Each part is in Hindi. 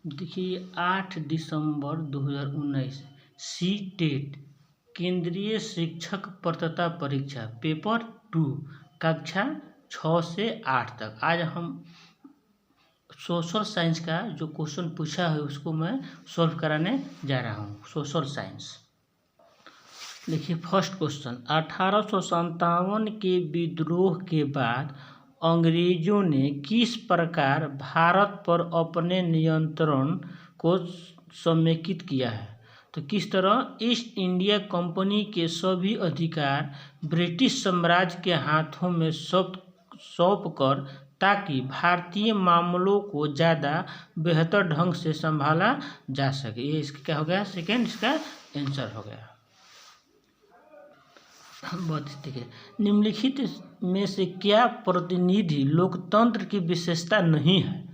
देखिए 8 दिसंबर 2019 सी टेट केंद्रीय शिक्षक पात्रता परीक्षा पेपर 2 कक्षा 6 से 8 तक। आज हम सोशल साइंस का जो क्वेश्चन पूछा है उसको मैं सॉल्व कराने जा रहा हूँ। सोशल साइंस देखिए फर्स्ट क्वेश्चन, 1857 के विद्रोह के बाद अंग्रेजों ने किस प्रकार भारत पर अपने नियंत्रण को समेकित किया है? तो किस तरह ईस्ट इंडिया कंपनी के सभी अधिकार ब्रिटिश साम्राज्य के हाथों में सौंप कर, ताकि भारतीय मामलों को ज़्यादा बेहतर ढंग से संभाला जा सके। ये इसका क्या हो गया? सेकेंड इसका आंसर हो गया। बहुत ठीक है। निम्नलिखित में से क्या प्रतिनिधि लोकतंत्र की विशेषता नहीं है?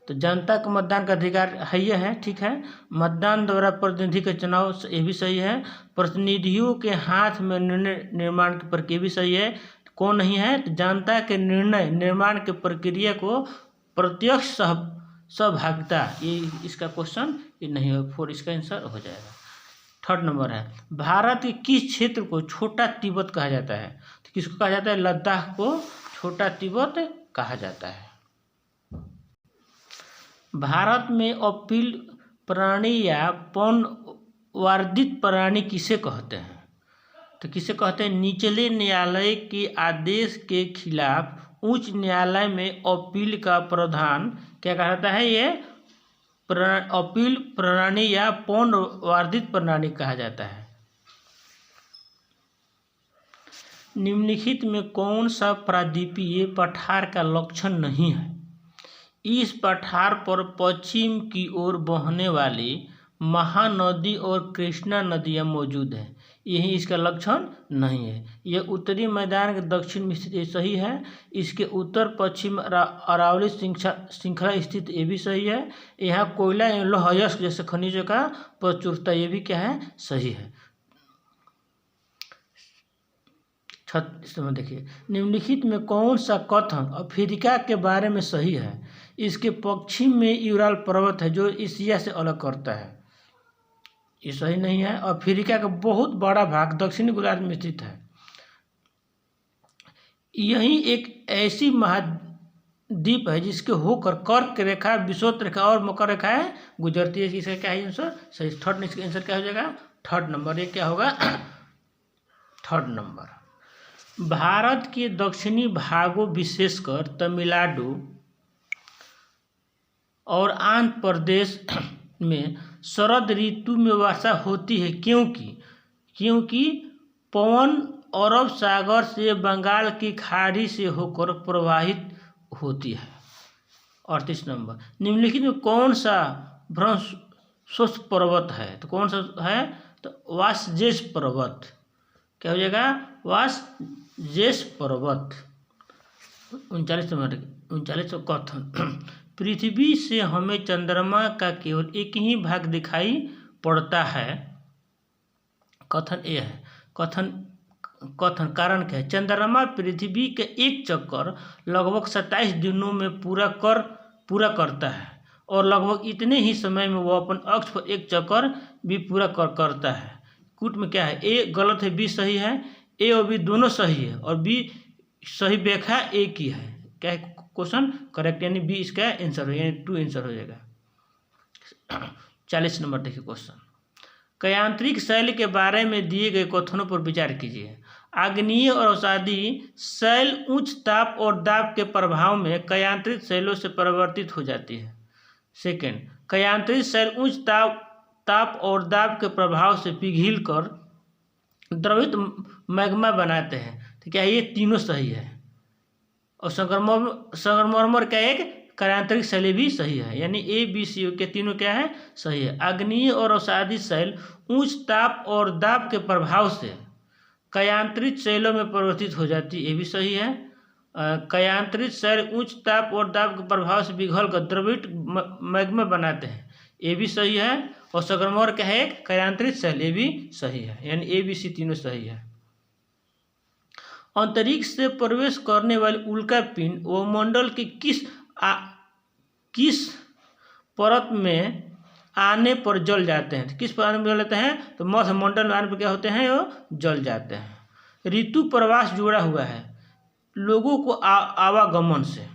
तो जनता को मतदान का अधिकार है, यह है, ठीक है। मतदान द्वारा प्रतिनिधि का चुनाव, ये भी सही है। प्रतिनिधियों के हाथ में निर्णय निर्माण की प्रक्रिया भी सही है। कौन नहीं है? तो जनता के निर्णय निर्माण की प्रक्रिया को प्रत्यक्ष सहभागिता, ये इसका क्वेश्चन ये नहीं है। 4 इसका आंसर हो जाएगा। थर्ड नंबर है, भारत के किस क्षेत्र को छोटा तिब्बत कहा जाता है? तो किसको कहा जाता है? लद्दाख को छोटा तिब्बत कहा जाता है। भारत में अपील प्रणाली या पौनर्वर्धित प्रणाली किसे कहते हैं? तो किसे कहते हैं? निचले न्यायालय के आदेश के खिलाफ उच्च न्यायालय में अपील का प्रावधान क्या कहलाता है? ये अपील प्रणाली या पौनर्वर्धित प्रणाली कहा जाता है। निम्नलिखित में कौन सा प्रायद्वीपीय पठार का लक्षण नहीं है? इस पठार पर पश्चिम की ओर बहने वाली महानदी और कृष्णा नदियाँ मौजूद हैं, यही इसका लक्षण नहीं है। यह उत्तरी मैदान के दक्षिण में स्थित, ये सही है। इसके उत्तर पश्चिम अरावली श्रृंखला स्थित, ये भी सही है। यहाँ कोयला एवं लौह अयस्क जैसे खनिजों का प्रचुरता, ये भी क्या है? सही है। देखिए निम्नलिखित में कौन सा कथन अफ्रीका के बारे में सही है? इसके पश्चिम में यूराल पर्वत है जो एशिया से अलग करता है, ये सही नहीं है। अफ्रीका का बहुत बड़ा भाग दक्षिणी गोलार्ध में स्थित है। यही एक ऐसी महाद्वीप है जिसके होकर कर्क रेखा, विषुवत रेखा और मकर रेखाएं गुजरती है। इसका क्या है आंसर? सही। थर्ड इसका आंसर क्या हो जाएगा? Third number. ये क्या होगा? Third number. भारत के दक्षिणी भागों विशेषकर तमिलनाडु और आंध्र प्रदेश में शरद ऋतु में वर्षा होती है, क्योंकि पवन अरब सागर से बंगाल की खाड़ी से होकर प्रवाहित होती है। 38 नंबर। निम्नलिखित में कौन सा ब्रह्मोत्कच पर्वत है? तो कौन सा है? तो वासजेस पर्वत। क्या हो जाएगा? वासजेस पर्वत। 39 नंबर। 39 कथन, पृथ्वी से हमें चंद्रमा का केवल एक ही भाग दिखाई पड़ता है। कथन ये है। कथन कारण क्या है? चंद्रमा पृथ्वी के एक चक्कर लगभग 27 दिनों में पूरा करता है और लगभग इतने ही समय में वह अपन अक्ष पर एक चक्कर भी पूरा करता है। कूट में क्या है? ए गलत है, बी सही है। ए और बी दोनों सही है और बी सही व्याख्या ए की है। क्या है क्वेश्चन? करेक्ट, यानी बी इसका आंसर हो, यानी 2 आंसर हो जाएगा। 40 नंबर देखिए क्वेश्चन, कयांत्रिक शैल के बारे में दिए गए कथनों पर विचार कीजिए। आग्नेय और अवसादी शैल उच्च ताप और दाब के प्रभाव में कयांत्रित शैलों से परिवर्तित हो जाती है। सेकेंड, कयांत्रित शैल उच्च ताप और दाब के प्रभाव से पिघलकर द्रवित मैग्मा बनाते हैं। तो क्या ये तीनों सही है? और संगमरमर का एक कयांत्रिक शैली भी सही है, यानी ए बी सी के तीनों क्या है? सही है। आग्नेय और अवसादी शैल उच्च ताप और दाब के प्रभाव से कयांत्रित शैलों में परिवर्तित हो जाती है, ये भी सही है। कयांत्रित शैल उच्च ताप और दाब के प्रभाव से पिघलकर द्रवित मैग्मा बनाते हैं, ये भी सही है। और संगमरमर का है कयांत्रित शैल, ये भी सही है, यानी ए बी सी तीनों सही है। अंतरिक्ष से प्रवेश करने वाली उल्का पिंड वायुमंडल के किस परत में आने पर जल जाते हैं। तो किस पर आने पर जल जाते हैं? तो मध्य मंडल में आने पर क्या होते हैं? वो जल जाते हैं। ऋतु प्रवास जुड़ा हुआ है लोगों को आवागमन से।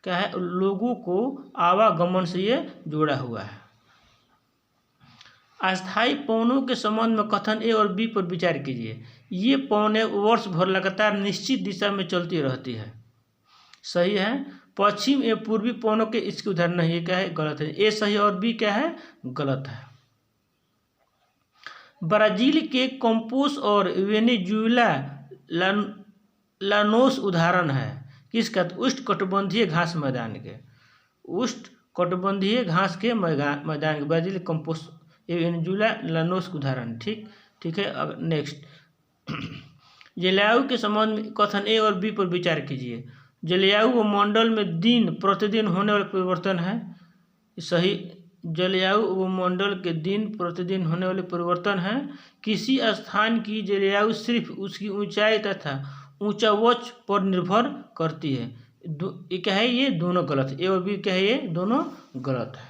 क्या है? लोगों को आवागमन से ये जुड़ा हुआ है। अस्थायी पवनों के संबंध में कथन ए और बी पर विचार कीजिए। ये पवनें वर्ष भर लगातार निश्चित दिशा में चलती रहती है। सही है। पश्चिम एवं पूर्वी पवनों के इसके उदाहरण नहीं है। क्या है? गलत है। ए सही और बी क्या है? गलत है। ब्राजील के कंपोस और वेनेजुएला लानोस उदाहरण है किसका? उष्णकटिबंधीय घास मैदान के। उष्णकटिबंधीय घास के मैदान के ब्राजील कंपोस वेनेजुएला लानोस उदाहरण। ठीक है। अब नेक्स्ट जलवायु के संबंध में कथन ए और बी पर विचार कीजिए। जलवायु मंडल में दिन प्रतिदिन होने वाले परिवर्तन है। सही। जलवायु मंडल के दिन प्रतिदिन होने वाले परिवर्तन है। किसी स्थान की जलवायु सिर्फ उसकी ऊंचाई तथा ऊंचावच पर निर्भर करती है। ये क्या है? ये दोनों गलत है। ए और बी क्या है? ये दोनों गलत है।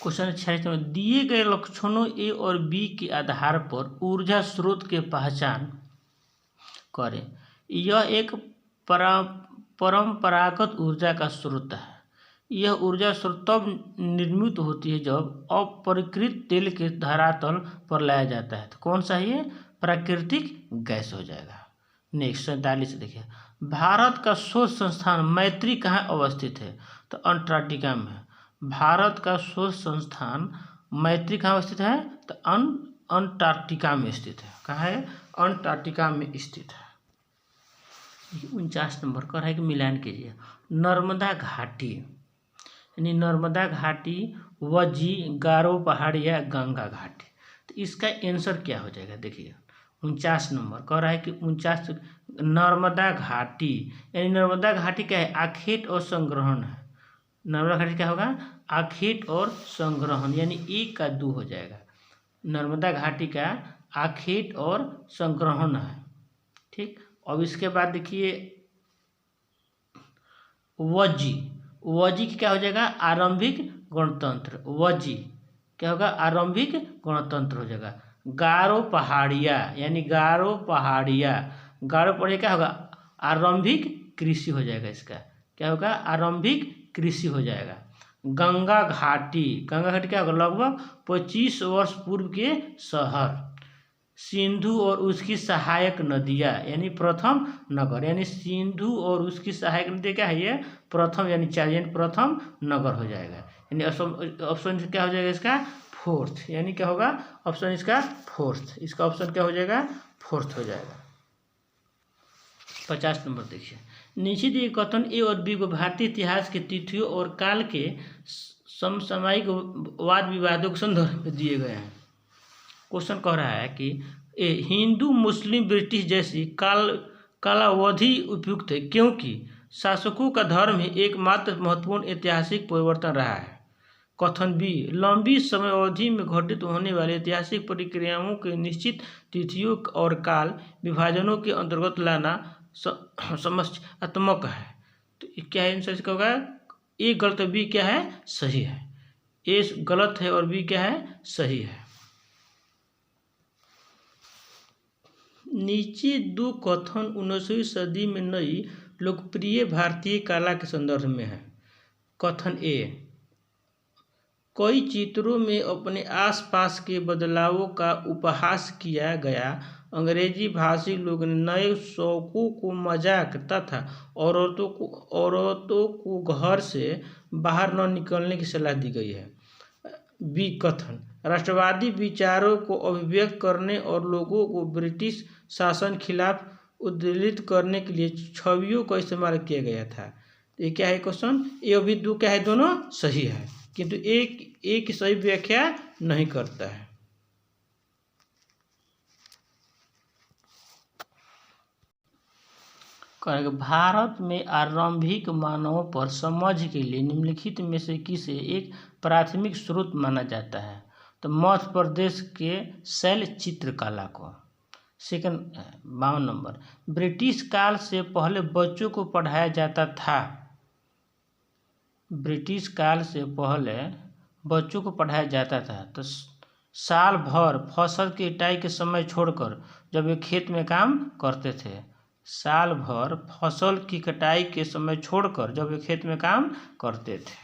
क्वेश्चन 46 में दिए गए लक्षणों ए और बी के आधार पर ऊर्जा स्रोत के पहचान करें। यह एक परंपरागत ऊर्जा का स्रोत है। यह ऊर्जा स्रोत तब निर्मित होती है जब अपरिष्कृत तेल के धरातल पर लाया जाता है। तो कौन सा है? प्राकृतिक गैस हो जाएगा। नेक्स्ट 47 देखिए। भारत का शोध संस्थान मैत्री कहाँ अवस्थित है? तो अंटार्कटिका में है। भारत का शोध संस्थान मैत्री कहाँ अवस्थित है? तो अंटार्कटिका में स्थित है। कहाँ है? अंटार्कटिका में स्थित है। 49 नंबर का है कि मिलान कीजिए। नर्मदा घाटी यानी नर्मदा घाटी, वजी, गारो पहाड़ी या गंगा घाटी। तो इसका आंसर क्या हो जाएगा? देखिए 49 नंबर कह रहा है कि 49 नर्मदा घाटी यानी नर्मदा घाटी क्या है? आखेट और संग्रहण है। नर्मदा घाटी क्या होगा? आखेट और संग्रहण यानी 1 का 2 हो जाएगा। नर्मदा घाटी का आखेट और संग्रहण है। ठीक। अब इसके बाद देखिए वजी की क्या हो जाएगा? आरंभिक गणतंत्र। वजी क्या होगा? आरंभिक गणतंत्र हो जाएगा। गारो पहाड़िया यानी गारो पहाड़िया क्या होगा? आरंभिक कृषि हो जाएगा। इसका क्या होगा? आरंभिक कृषि हो जाएगा। गंगा घाटी क्या होगा? लगभग 25 वर्ष पूर्व के शहर। सिंधु और उसकी सहायक नदियाँ यानी प्रथम नगर यानी सिंधु और उसकी सहायक नदियाँ क्या है? ये प्रथम यानी प्रथम नगर हो जाएगा। यानी ऑप्शन क्या हो जाएगा? इसका फोर्थ यानी क्या होगा? ऑप्शन इसका फोर्थ। इसका ऑप्शन क्या हो जाएगा? फोर्थ हो जाएगा। 50 नंबर देखिए। नीचे दिए कथन ए और बी को भारतीय इतिहास के तिथियों और काल के समसामयिक वाद विवादों के संदर्भ में दिए गए हैं। क्वेश्चन कह रहा है कि हिंदू मुस्लिम ब्रिटिश जैसी कालावधि उपयुक्त है क्योंकि शासकों का धर्म ही एकमात्र महत्वपूर्ण ऐतिहासिक परिवर्तन रहा है। कथन बी लंबी समय अवधि में घटित होने वाली ऐतिहासिक प्रक्रियाओं के निश्चित तिथियों और काल विभाजनों के अंतर्गत लाना समस्यात्मक है। तो क्या है आंसर इसका होगा? ए गलत, बी क्या है? सही है। ए गलत है और बी क्या है? सही है। नीचे 2 कथन 19वीं सदी में नई लोकप्रिय भारतीय कला के संदर्भ में है। कथन ए कई चित्रों में अपने आसपास के बदलावों का उपहास किया गया। अंग्रेजी भाषी लोग नए शौकों को मजाक तथा औरतों को घर से बाहर न निकलने की सलाह दी गई है। बी कथन राष्ट्रवादी विचारों को अभिव्यक्त करने और लोगों को ब्रिटिश शासन खिलाफ उद्वेलित करने के लिए छवियों का इस्तेमाल किया गया था। ये क्या है क्वेश्चन? ए और बी दो क्या है? दोनों सही है, किंतु एक की सही व्याख्या नहीं करता है। भारत में आरंभिक मानवों पर समझ के लिए निम्नलिखित में से किसे एक प्राथमिक स्रोत माना जाता है? तो मध्य प्रदेश के शैल चित्रकला को। सेकंड 52 नंबर ब्रिटिश काल से पहले बच्चों को पढ़ाया जाता था। ब्रिटिश काल से पहले बच्चों को पढ़ाया जाता था तो साल भर फसल की कटाई के समय छोड़कर जब वे खेत में काम करते थे, साल भर फसल की कटाई के समय छोड़कर जब वे खेत में काम करते थे।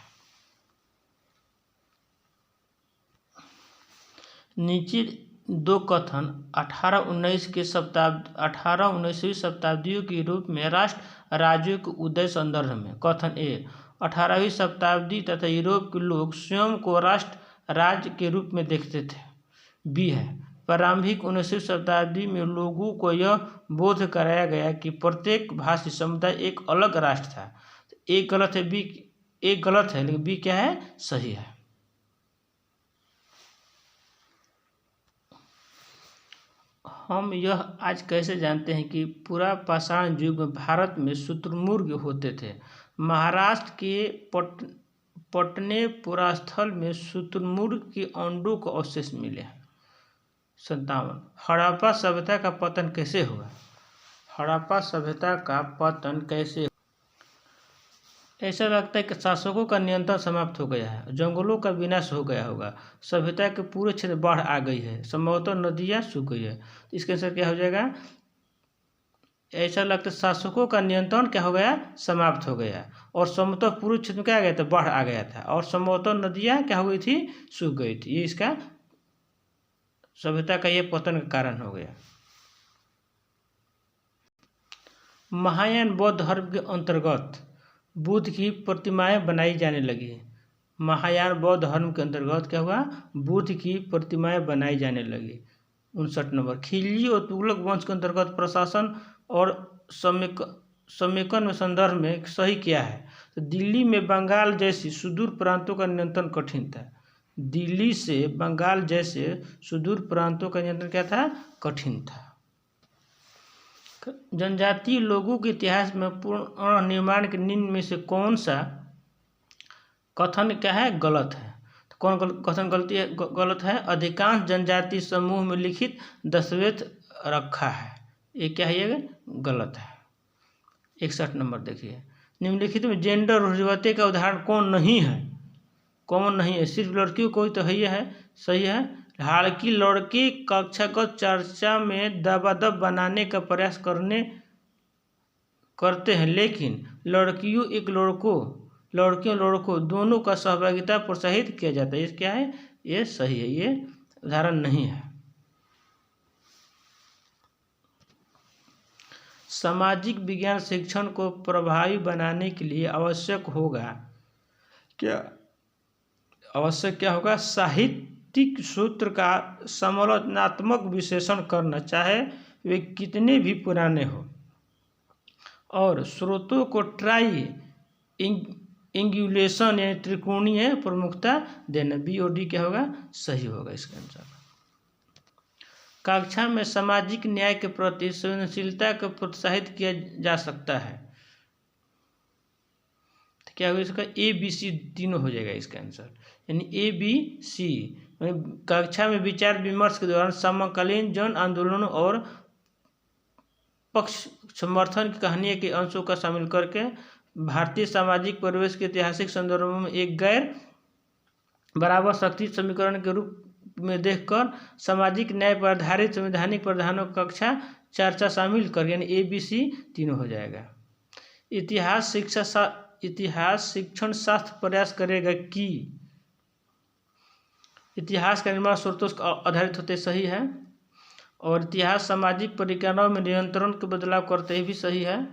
नीचे दो कथन 18-19वीं शताब्दियों के रूप में राष्ट्र राज्यों के उदय संदर्भ में। कथन ए, 18वीं शताब्दी तथा यूरोप के लोग स्वयं को राष्ट्र राज्य के रूप में देखते थे। बी है, प्रारंभिक 19वीं शताब्दी में लोगों को यह बोध कराया गया कि प्रत्येक भाषी समुदाय एक अलग राष्ट्र था। एक गलत है, बी एक गलत है, लेकिन बी क्या है, सही है। हम यह आज कैसे जानते हैं कि पूरा पाषाण युग में भारत में शुतुरमुर्ग होते थे। महाराष्ट्र के पटने पुरास्थल में शुतुरमुर्ग के अंडों को अवशेष मिले हैं। 57, हड़प्पा सभ्यता का पतन कैसे हुआ? हड़प्पा सभ्यता का पतन कैसे? ऐसा लगता है कि शासकों का नियंत्रण समाप्त हो गया है, जंगलों का विनाश हो गया होगा, सभ्यता के पूरे क्षेत्र बाढ़ आ गई है, संभवतः नदियाँ सूख गई है। तो इसके आंसर क्या हो जाएगा? ऐसा लगता है शासकों का नियंत्रण क्या हो गया, समाप्त हो गया, और संभवतः पूरे क्षेत्र में क्या आ गया था, बाढ़ आ गया था, और संभवतः नदियाँ क्या हो गई थी, सूख गई थी। ये इसका सभ्यता का ये पतन का कारण हो गया। महायान बौद्ध धर्म के अंतर्गत बुद्ध की प्रतिमाएं बनाई जाने लगी। महायान बौद्ध धर्म के अंतर्गत क्या हुआ, बुद्ध की प्रतिमाएं बनाई जाने लगी। 59 नंबर, खिलजी और तुगलक वंश के अंतर्गत प्रशासन और समेकन में संदर्भ में सही क्या है? तो दिल्ली में बंगाल जैसी सुदूर प्रांतों का नियंत्रण कठिन था। दिल्ली से बंगाल जैसे सुदूर प्रांतों का नियंत्रण क्या था, कठिन था। जनजातीय लोगों के इतिहास में पुनर्निर्माण के निम्न में से कौन सा कथन क्या है, गलत है? तो कौन कथन गलत है? अधिकांश जनजातीय समूह में लिखित दस्तावेज रखा है, ये क्या है, ये गलत है। 61 नंबर देखिए, निम्नलिखित में जेंडर रुढ़िवादिता का उदाहरण कौन नहीं है? कौन नहीं है? सिर्फ लड़कियों को तो है, सही है। हालांकि लड़के कक्षागत चर्चा में दबादब बनाने का प्रयास करते हैं, लेकिन लड़कियों लड़कों दोनों का सहभागिता प्रोत्साहित किया जाता है। ये क्या है, ये सही है, ये उदाहरण नहीं है। सामाजिक विज्ञान शिक्षण को प्रभावी बनाने के लिए आवश्यक क्या होगा? साहित्यिक सूत्र का समालोचनात्मक विश्लेषण करना, चाहे वे कितने भी पुराने हो, और स्रोतों को ट्राइएंगुलेशन यानी त्रिकोणीय प्रमुखता देना। बी और डी क्या होगा, सही होगा इसका आंसर। कक्षा में सामाजिक न्याय के प्रति संवेदनशीलता को प्रोत्साहित किया जा सकता है। तो क्या होगा इसका? ए बी सी तीनों हो जाएगा इसका आंसर, यानी ए बी सी। कक्षा में विचार विमर्श के दौरान समकालीन जन आंदोलनों और पक्ष समर्थन की कहानियों के अंशों का शामिल करके भारतीय सामाजिक परिवेश के ऐतिहासिक संदर्भों में एक गैर बराबर शक्ति समीकरण के रूप में देखकर सामाजिक न्याय पर आधारित संवैधानिक प्रावधानों की कक्षा चर्चा शामिल कर, यानी ए बी सी तीनों हो जाएगा। इतिहास शिक्षण शास्त्र प्रयास करेगा कि इतिहास का निर्माण स्रोतों पर आधारित होते, सही है। और इतिहास सामाजिक प्रक्रियाओं में नियंत्रण के बदलाव करते भी, सही है।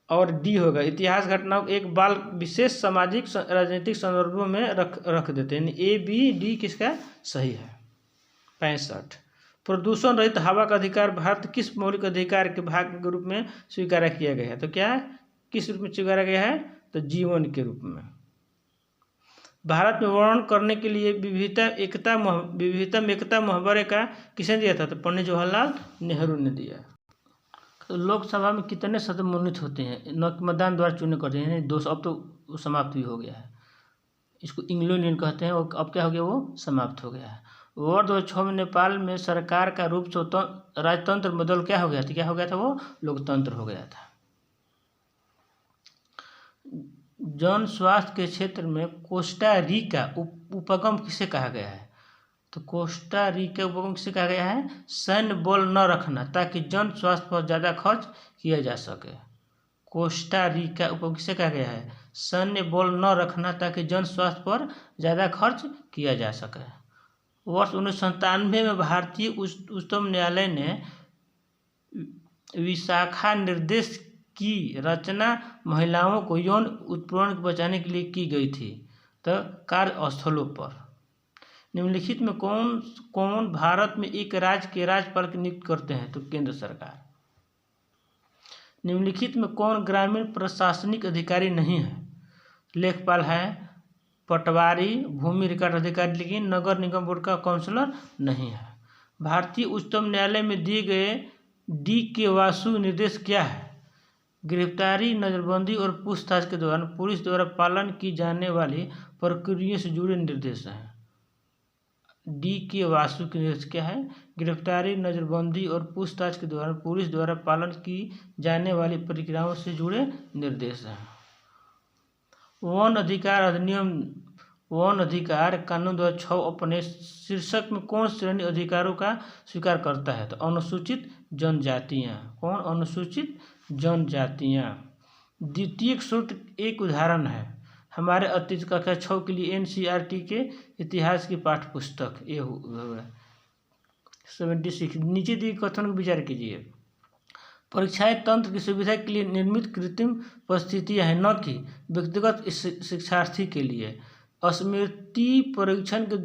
और डी होगा, इतिहास घटनाओं एक बाल विशेष सामाजिक राजनीतिक संदर्भों में रख देते हैं, ए बी डी किसका सही है। 65, प्रदूषण रहित हवा का अधिकार भारत किस मौलिक अधिकार के भाग के रूप में स्वीकार किया गया है? तो क्या है, किस रूप में स्वीकारा गया है? तो जीवन के रूप में। भारत में वर्णन करने के लिए विविधता में एकता मुहावरे का किसने दिया था? तो पंडित जवाहरलाल नेहरू ने दिया। तो लोकसभा में कितने सदस्य मनोनीत होते हैं? न मतदान द्वारा चुने करते हैं, 200। अब तो समाप्त भी हो गया है, इसको एंग्लो इंडियन कहते हैं, और अब क्या हो गया, वो समाप्त हो गया है। वर्ष 2006 में नेपाल में सरकार का रूप राजतंत्र बदल क्या हो गया था? क्या हो गया था? वो लोकतंत्र हो गया था। जन स्वास्थ्य के क्षेत्र में कोस्टा रिका उपगम किसे कहा गया है? तो कोस्टा रिका उपगम किसे कहा गया है? सैन्य बल न रखना ताकि जन स्वास्थ्य पर ज़्यादा खर्च किया जा सके। कोस्टा रिका उपगम किसे कहा गया है? सैन्य बल न रखना ताकि जन स्वास्थ्य पर ज़्यादा खर्च किया जा सके। वर्ष 1997 में भारतीय उच्चतम न्यायालय ने विशाखा निर्देश की रचना महिलाओं को यौन उत्पीड़न से बचाने के लिए की गई थी। तो कार्यस्थलों पर निम्नलिखित में कौन कौन भारत में एक राज्य के राज्यपाल की नियुक्ति करते हैं? तो केंद्र सरकार। निम्नलिखित में कौन ग्रामीण प्रशासनिक अधिकारी नहीं है? लेखपाल है, पटवारी, भूमि रिकॉर्ड अधिकारी, लेकिन नगर निगम बोर्ड का काउंसलर नहीं है। भारतीय उच्चतम न्यायालय में दिए गए D.K. वासु निर्देश क्या है? गिरफ्तारी, नजरबंदी और पूछताछ के दौरान पुलिस द्वारा पालन की जाने वाली प्रक्रियाओं से जुड़े निर्देश हैं। D.K. वासु के निर्देश क्या है? गिरफ्तारी, नजरबंदी और पूछताछ के दौरान पुलिस द्वारा पालन की जाने वाली प्रक्रियाओं से जुड़े निर्देश हैं। वन अधिकार अधिनियम वन अधिकार कानून 2006 अपने शीर्षक में कौन श्रेणी अधिकारों का स्वीकार करता है? तो अनुसूचित जनजातियाँ। कौन? अनुसूचित जनजातियाँ। द्वितीय सूत्र एक उदाहरण है। हमारे अतीत कक्षा 6 के लिए NCERT के इतिहास की पाठ्य पुस्तक ये 76। नीचे दिए कथन को विचार कीजिए। परीक्षाएं तंत्र की सुविधा के लिए निर्मित कृत्रिम परिस्थितियां हैं, न कि व्यक्तिगत शिक्षार्थी के लिए। स्मृति परीक्षण के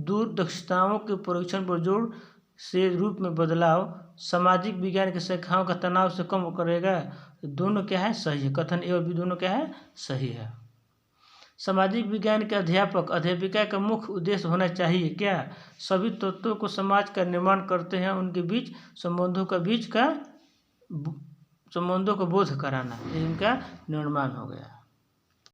दूरदर्शिताओं के परीक्षण पर जोर से रूप में बदलाव सामाजिक विज्ञान की शाखाओं का तनाव से कम करेगा। दोनों क्या है? सही है। कथन ए और बी दोनों क्या है? सही है। सामाजिक विज्ञान के अध्यापक अध्यापिका का मुख्य उद्देश्य होना चाहिए क्या? सभी तत्वों को समाज का निर्माण करते हैं, उनके बीच संबंधों का बोध कराना, इनका निर्माण हो गया।